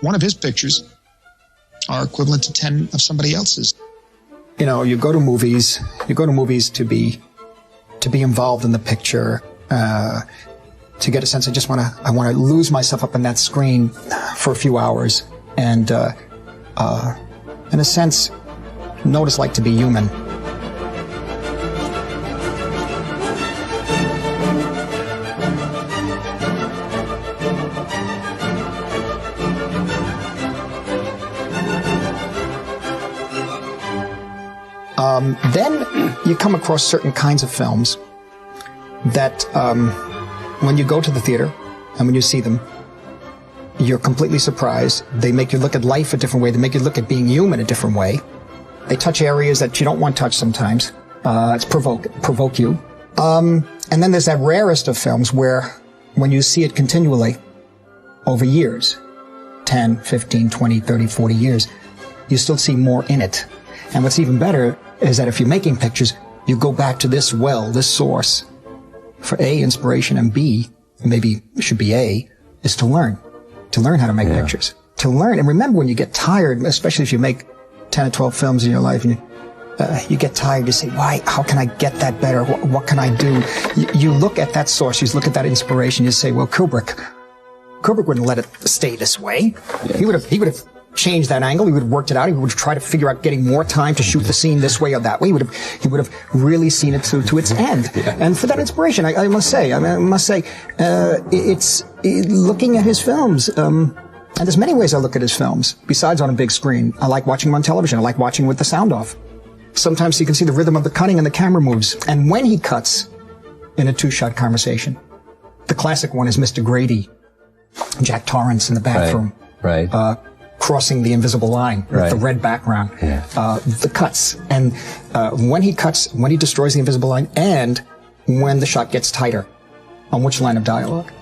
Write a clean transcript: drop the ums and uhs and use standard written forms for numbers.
One of his pictures are equivalent to 10 of somebody else's. You know, you go to movies to be involved in the picture, to get a sense. I want to lose myself up in that screen for a few hours and, in a sense, know what it's like to be human. Then you come across certain kinds of films that, when you go to the theater and when you see them, you're completely surprised. They make you look at life a different way. They make you look at being human a different way. They touch areas that you don't want touched sometimes. It's provoke you. And then there's that rarest of films where when you see it continually over years, 10, 15, 20, 30, 40 years, you still see more in it. And what's even better is that if you're making pictures, you go back to this well, this source, for A, inspiration, and B, maybe it should be A, is to learn how to make pictures. To learn, and remember when you get tired, especially if you make 10 or 12 films in your life, and you get tired, you say, why, how can I get that better? What can I do? You look at that source, you look at that inspiration, you say, well, Kubrick wouldn't let it stay this way. Yeah. He would have changed that angle. He would have worked it out. He would have tried to figure out getting more time to shoot the scene this way or that way. He would have really seen it to its end. Yeah. And for that inspiration, I must say, it's looking at his films. And there's many ways I look at his films besides on a big screen. I like watching them on television. I like watching with the sound off. Sometimes you can see the rhythm of the cutting and the camera moves. And when he cuts in a two-shot conversation, the classic one is Mr. Grady, Jack Torrance in the bathroom. Right. Crossing the invisible line with the red background. Yeah. The cuts. And when he destroys the invisible line, and when the shot gets tighter, on which line of dialogue?